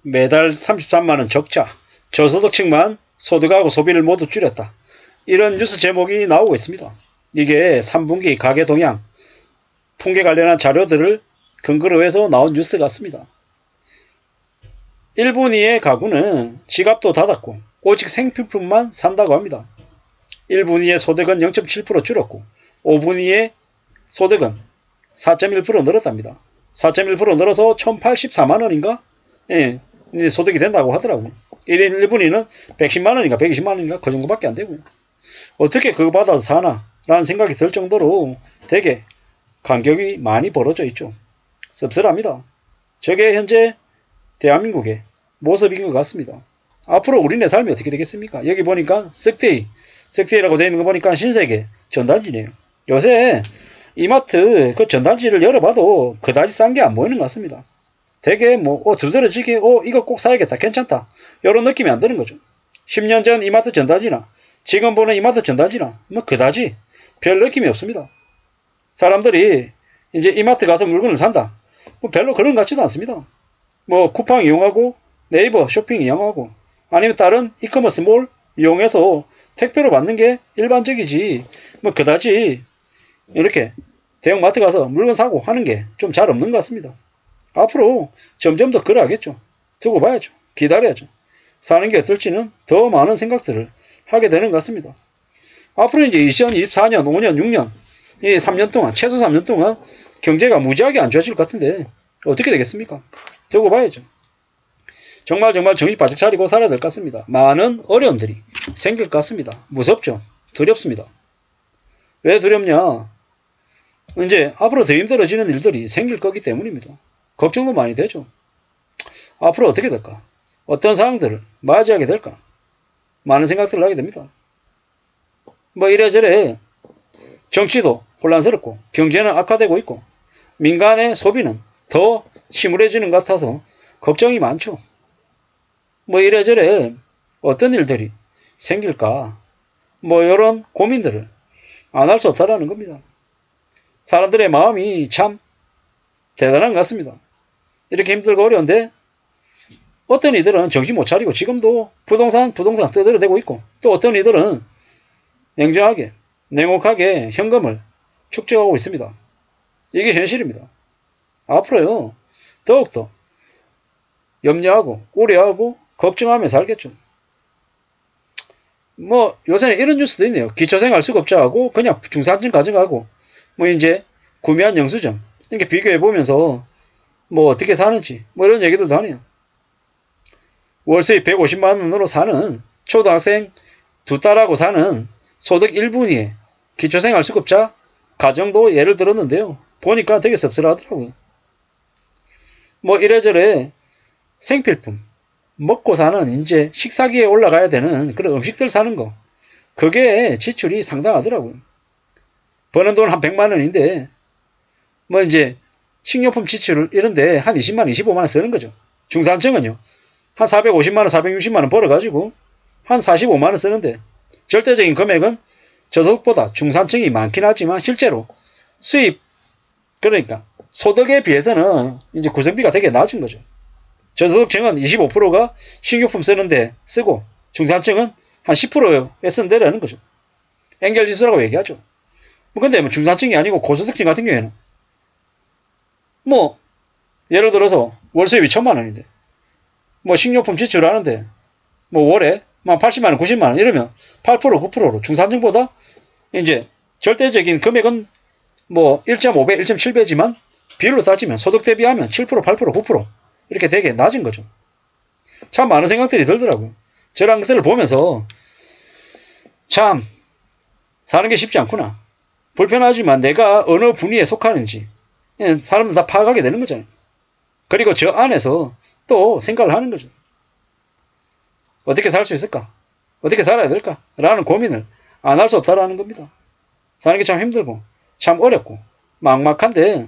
매달 33만원 적자, 저소득층만 소득하고 소비를 모두 줄였다. 이런 뉴스 제목이 나오고 있습니다. 이게 3분기 가계 동향, 통계 관련한 자료들을 근거로 해서 나온 뉴스 같습니다. 1분위의 가구는 지갑도 닫았고 오직 생필품만 산다고 합니다. 1분위의 소득은 0.7% 줄었고 5분위의 소득은 4.1% 늘었답니다. 4.1% 늘어서 1084만원인가? 예, 소득이 된다고 하더라고요. 1인 1분위는 110만원인가 120만원인가 그 정도밖에 안 되고요. 어떻게 그거 받아서 사나? 라는 생각이 들 정도로 되게 간격이 많이 벌어져 있죠. 씁쓸합니다. 저게 현재 대한민국의 모습인 것 같습니다. 앞으로 우리네 삶이 어떻게 되겠습니까? 여기 보니까 섹데이라고 되어 있는 거 보니까 신세계 전단지네요. 요새 이마트 그 전단지를 열어봐도 그다지 싼 게 안 보이는 것 같습니다. 되게 두드러지게 이거 꼭 사야겠다 괜찮다 이런 느낌이 안 드는 거죠. 10년 전 이마트 전단지나 지금 보는 이마트 전단지나 그다지 별 느낌이 없습니다. 사람들이 이제 이마트 가서 물건을 산다 별로 그런 것 같지도 않습니다. 쿠팡 이용하고 네이버 쇼핑 이용하고 아니면 다른 이커머스 몰 이용해서 택배로 받는 게 일반적이지 그다지 이렇게 대형마트 가서 물건 사고 하는 게 좀 잘 없는 것 같습니다. 앞으로 점점 더 그러하겠죠. 두고 봐야죠. 기다려야죠. 사는 게 어떨지는 더 많은 생각들을 하게 되는 것 같습니다. 앞으로 이제 2024년, 5년, 6년, 이 3년 동안, 최소 3년 동안 경제가 무지하게 안 좋아질 것 같은데 어떻게 되겠습니까? 두고 봐야죠. 정말 정신 바짝 차리고 살아야 될 것 같습니다. 많은 어려움들이 생길 것 같습니다. 무섭죠. 두렵습니다. 왜 두렵냐? 이제 앞으로 더 힘들어지는 일들이 생길 거기 때문입니다. 걱정도 많이 되죠. 앞으로 어떻게 될까? 어떤 상황들을 맞이하게 될까? 많은 생각들을 하게 됩니다. 이래저래 정치도 혼란스럽고 경제는 악화되고 있고 민간의 소비는 더 침울해지는 것 같아서 걱정이 많죠. 이래저래 어떤 일들이 생길까? 이런 고민들을 안 할 수 없다라는 겁니다. 사람들의 마음이 참 대단한 것 같습니다. 이렇게 힘들고 어려운데 어떤 이들은 정신 못 차리고 지금도 부동산 떠들어대고 있고 또 어떤 이들은 냉정하게 냉혹하게 현금을 축적하고 있습니다. 이게 현실입니다. 앞으로요 더욱더 염려하고 우려하고 걱정하며 살겠죠. 요새는 이런 뉴스도 있네요. 기초생활수급자하고 그냥 중산층 가져가고 이제 구매한 영수증 이렇게 비교해보면서 어떻게 사는지 이런 얘기도 하네요. 월수입 150만원으로 사는 초등학생 두 딸하고 사는 소득 1분위의 기초생활수급자 가정도 예를 들었는데요. 보니까 되게 씁쓸하더라고요. 이래저래 생필품 먹고 사는 이제 식사기에 올라가야 되는 그런 음식들 사는 거 그게 지출이 상당하더라고요. 버는 돈 한 100만원인데 이제 식료품 지출을 이런데 한 20만원 25만원 쓰는 거죠. 중산층은요 한 450만원 460만원 벌어가지고 한 45만원 쓰는데 절대적인 금액은 저소득보다 중산층이 많긴 하지만 실제로 수입 그러니까 소득에 비해서는 이제 구성비가 되게 낮은 거죠. 저소득층은 25%가 식료품 쓰는데 쓰고 중산층은 한 10%에 쓴다라는 거죠. 엔겔지수라고 얘기하죠. 근데 중산층이 아니고 고소득층 같은 경우에는 예를 들어서 월수입이 1000만원인데 식료품 지출하는데 월에 80만원 90만원 이러면 8% 9%로 중산층보다 이제 절대적인 금액은 1.5배 1.7배지만 비율로 따지면 소득 대비하면 7% 8% 9% 이렇게 되게 낮은 거죠. 참 많은 생각들이 들더라고요. 저런 것들을 보면서 참 사는 게 쉽지 않구나. 불편하지만 내가 어느 분위에 속하는지 사람들 다 파악하게 되는 거잖아요. 그리고 저 안에서 또 생각을 하는 거죠. 어떻게 살 수 있을까? 어떻게 살아야 될까? 라는 고민을 안 할 수 없다라는 겁니다. 사는 게 참 힘들고 참 어렵고 막막한데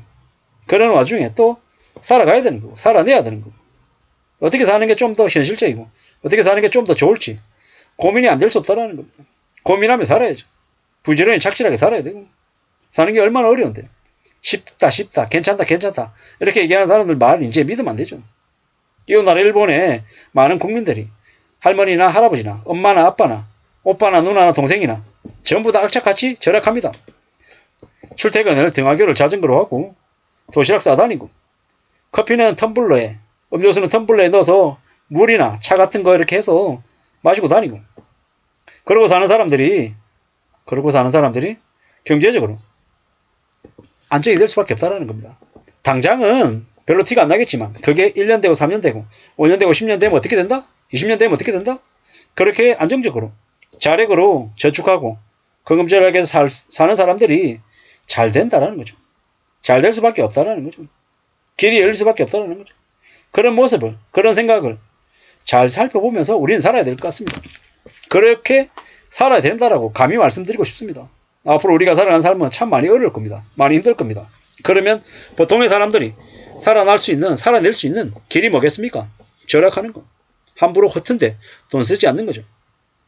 그런 와중에 또 살아가야 되는 거고 살아내야 되는 거고 어떻게 사는 게 좀 더 현실적이고 어떻게 사는 게 좀 더 좋을지 고민이 안 될 수 없다라는 겁니다. 고민하며 살아야죠. 부지런히 착실하게 살아야 되고 사는 게 얼마나 어려운데 쉽다 괜찮다 이렇게 얘기하는 사람들 말 이제 믿으면 안 되죠. 이웃나라 일본의 많은 국민들이 할머니나 할아버지나 엄마나 아빠나 오빠나 누나나 동생이나 전부 다 악착같이 절약합니다. 출퇴근을 등하교를 자전거로 하고 도시락 싸다니고 커피는 텀블러에 음료수는 텀블러에 넣어서 물이나 차 같은 거 이렇게 해서 마시고 다니고 그러고 사는 사람들이 경제적으로 안정이 될 수밖에 없다는 겁니다. 당장은 별로 티가 안 나겠지만 그게 1년 되고 3년 되고 5년 되고 10년 되면 어떻게 된다? 20년 되면 어떻게 된다? 그렇게 안정적으로 자력으로 저축하고 건금절약해서 사는 사람들이 잘 된다라는 거죠. 잘 될 수밖에 없다라는 거죠. 길이 열릴 수밖에 없다라는 거죠. 그런 모습을, 그런 생각을 잘 살펴보면서 우리는 살아야 될 것 같습니다. 그렇게 살아야 된다라고 감히 말씀드리고 싶습니다. 앞으로 우리가 살아가는 삶은 참 많이 어려울 겁니다. 많이 힘들 겁니다. 그러면 보통의 사람들이 살아낼 수 있는 길이 뭐겠습니까? 절약하는 거. 함부로 허튼데 돈 쓰지 않는 거죠.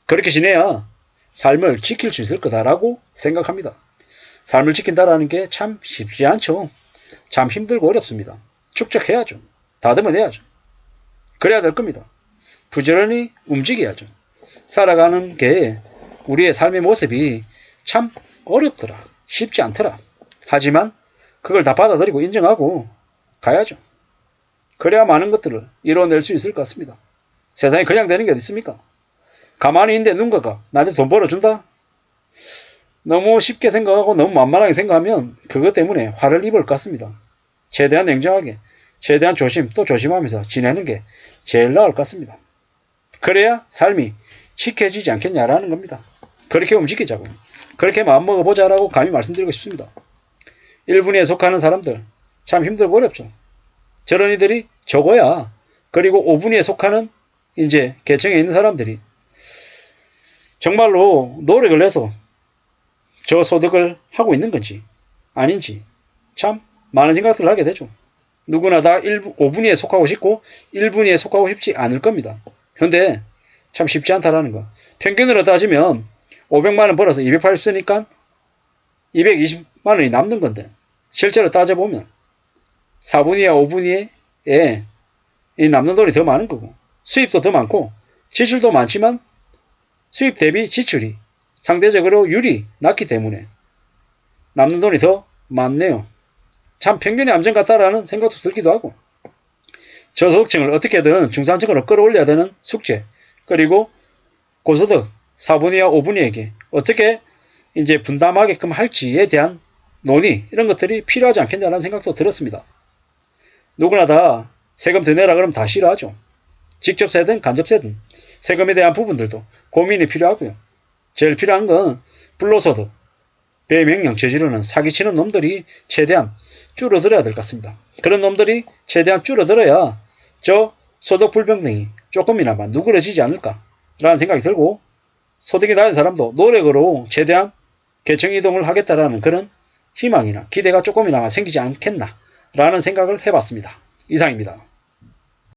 그렇게 지내야 삶을 지킬 수 있을 거다라고 생각합니다. 삶을 지킨다라는 게 참 쉽지 않죠. 참 힘들고 어렵습니다. 축적해야죠. 다듬어내야죠. 그래야 될 겁니다. 부지런히 움직여야죠. 살아가는 게 우리의 삶의 모습이 참 어렵더라. 쉽지 않더라. 하지만 그걸 다 받아들이고 인정하고 가야죠. 그래야 많은 것들을 이뤄낼 수 있을 것 같습니다. 세상에 그냥 되는 게 어디 있습니까? 가만히 있는데 누군가가 나한테 돈 벌어준다? 너무 쉽게 생각하고 너무 만만하게 생각하면 그것 때문에 화를 입을 것 같습니다. 최대한 냉정하게, 최대한 또 조심하면서 지내는 게 제일 나을 것 같습니다. 그래야 삶이 시켜지지 않겠냐라는 겁니다. 그렇게 움직이자고. 그렇게 마음먹어보자라고 감히 말씀드리고 싶습니다. 1분위에 속하는 사람들 참 힘들고 어렵죠. 저런 이들이 적어야 그리고 5분위에 속하는 이제 계층에 있는 사람들이 정말로 노력을 해서 저 소득을 하고 있는 건지 아닌지 참 많은 생각들을 하게 되죠. 누구나 다 5분위에 속하고 싶고 1분위에 속하고 싶지 않을 겁니다. 그런데 참 쉽지 않다라는 거. 평균으로 따지면 500만원 벌어서 280쓰니까 220만원이 남는 건데 실제로 따져보면 4분위와 5분위에 남는 돈이 더 많은 거고 수입도 더 많고 지출도 많지만 수입 대비 지출이 상대적으로 율이 낮기 때문에 남는 돈이 더 많네요. 참 평균의 암정 같다라는 생각도 들기도 하고 저소득층을 어떻게든 중산층으로 끌어올려야 되는 숙제 그리고 고소득 4분위와 5분위에게 어떻게 이제 분담하게끔 할지에 대한 논의 이런 것들이 필요하지 않겠냐는 생각도 들었습니다. 누구나 다 세금 더 내라 그러면 다 싫어하죠. 직접 세든 간접 세든 세금에 대한 부분들도 고민이 필요하고요. 제일 필요한 건 불로소득, 배명령 저지르는 사기치는 놈들이 최대한 줄어들어야 될 것 같습니다. 그런 놈들이 최대한 줄어들어야 저 소득 불평등이 조금이나마 누그러지지 않을까라는 생각이 들고 소득이 낮은 사람도 노력으로 최대한 계층 이동을 하겠다라는 그런 희망이나 기대가 조금이나마 생기지 않겠나라는 생각을 해봤습니다. 이상입니다.